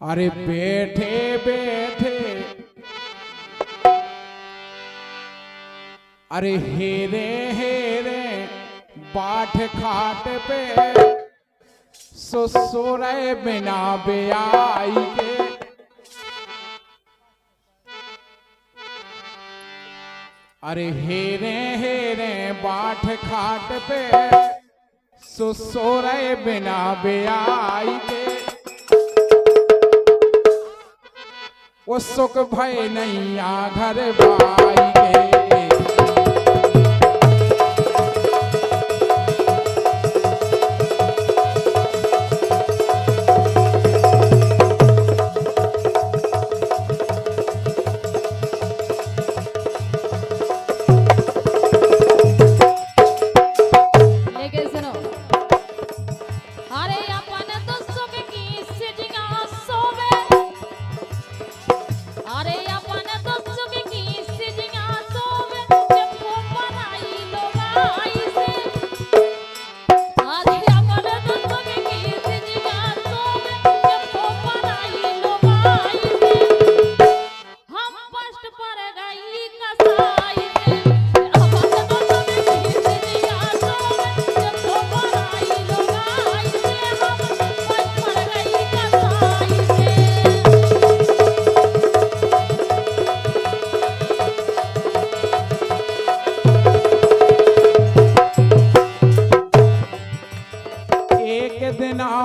अरे बैठे बैठे अरे हेरे हेरे बाट खाट पे सोरे बिना ब्याई के। अरे हेरे हेरे बाट खाट पे सोरे बिना ब्याई के। वो सुख भय नैया घर बाई के।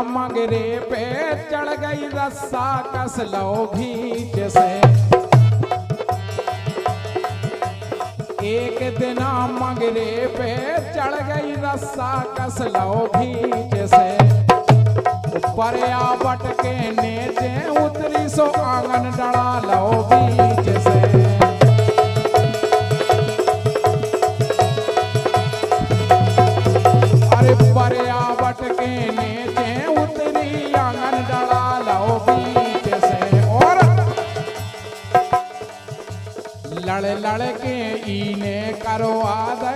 मगरे पे चढ़ गई रस्सा कस लो भीच से। एक दिन मगरे पे चढ़ गई रस्सा कस लो भीच से। ऊपर आवट के नीचे उतरी सो आंगन डड़ा लो बीच से। अरे ऊपर आवट के नीचे उतरी आंगन डड़ा लो बीच से। और लड़ लड़ के इने करवा दे।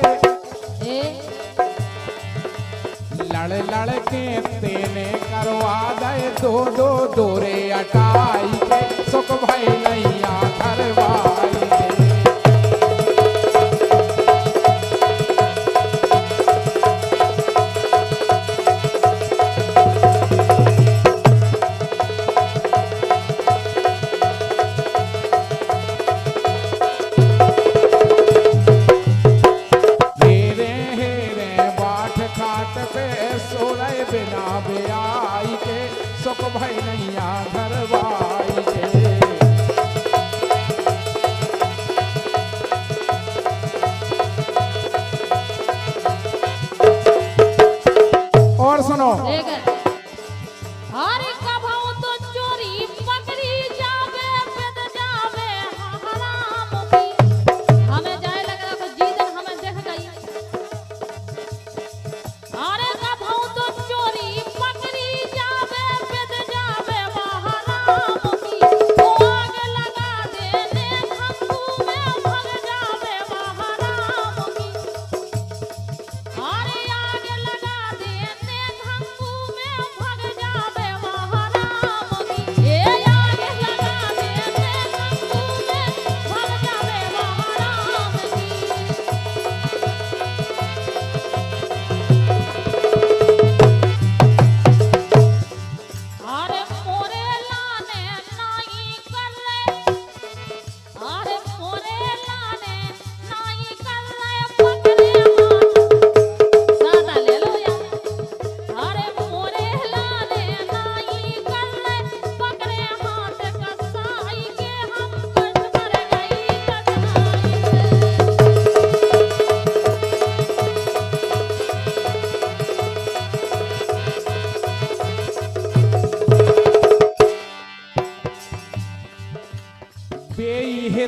लड़ लड़ के तेने करवा दे दो दो दोरे अटाई के। सुख भय नैया घर बाई के। सोरे बिना ब्याई के। सुख भय नैया घर बाई के। और सुनो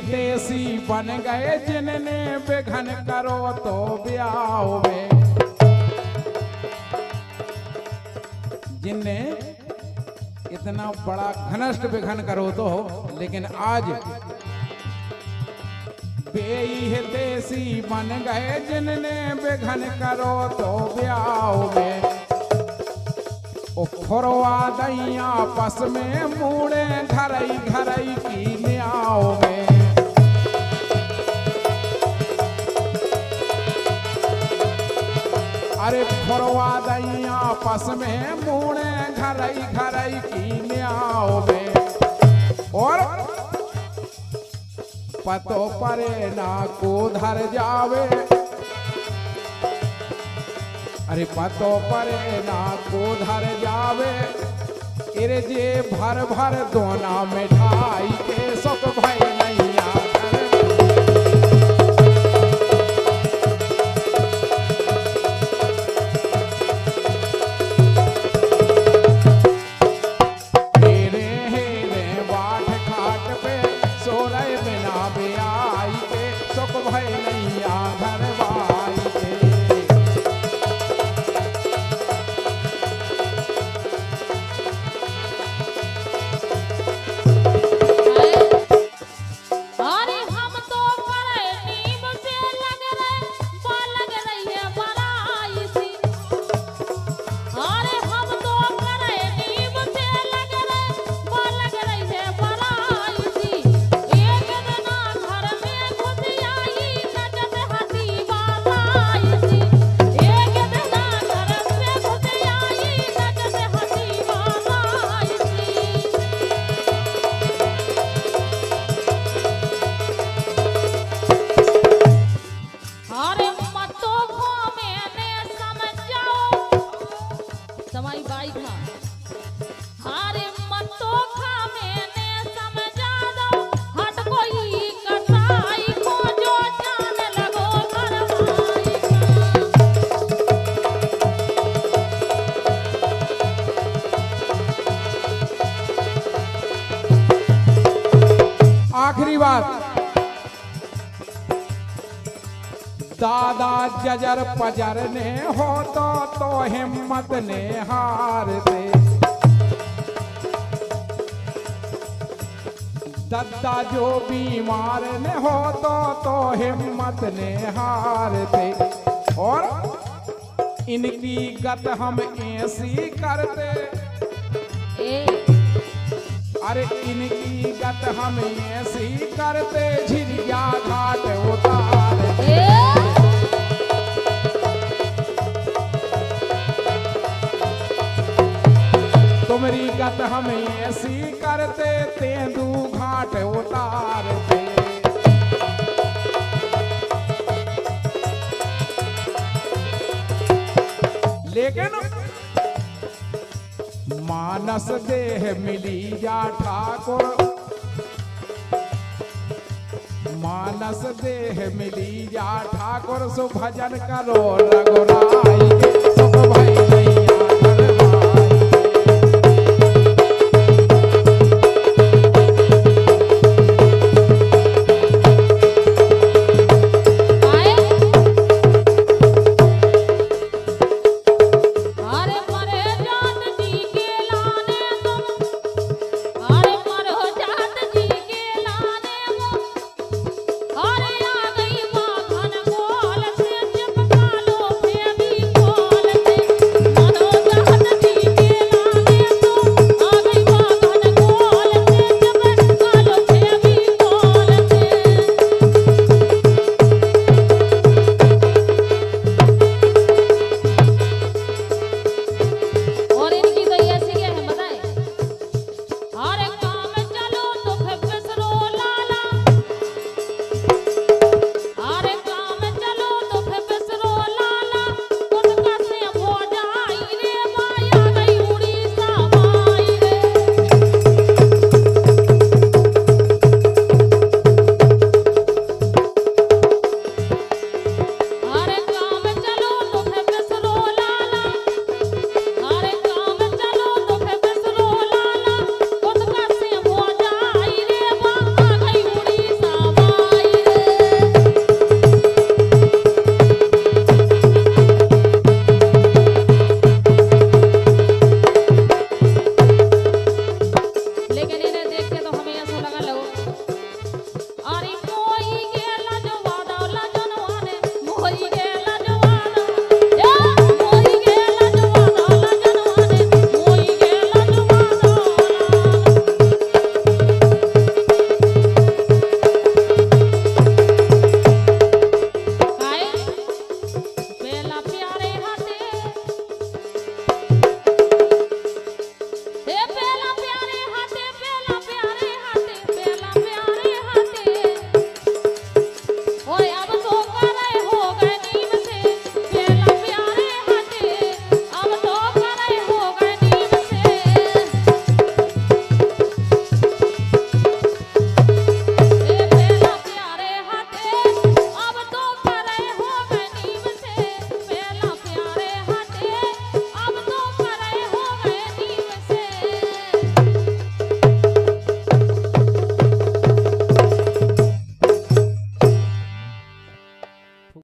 देसी बन गए जिनने बेघन करो तो ब्याह में। जिनने इतना बड़ा घनष्ट बेघन करो तो, लेकिन आज बेई देसी बन गए जिनने बेघन करो तो ब्याह में। ओ फोरवा दैया आपस में मुड़े घरई घरई की न्याओ में। अरे फोरवा दैया आपस में मुड़े घरई घरई की न्याओ में। और पतो परे ना को धर जावे, अरे पतो परे ना को धर जावे, इरे जे भर भर दोना मिठाई के सुख भई नैया घर। हेरे हेरे बाट खाट पे सोरय बिना ब्याई के सुख भई नैया घर बाई के। आखिरी बात, दादा जजर पजर ने हो तो हिम्मत ने हार दे। दद्दा जो बीमार ने हो तो हिम्मत ने हार दे। और इनकी गत हम ऐसी करते, अरे इनकी गत हम ऐसी करते, झिरिया घाट उतार दे। तुमरी गत हम ऐसी करते, तेंदू घाट उतार दे। लेकिन मानस देह मिली जा ठाकुर, मानस देह मिली जा ठाकुर, सो भजन करो रघुराम।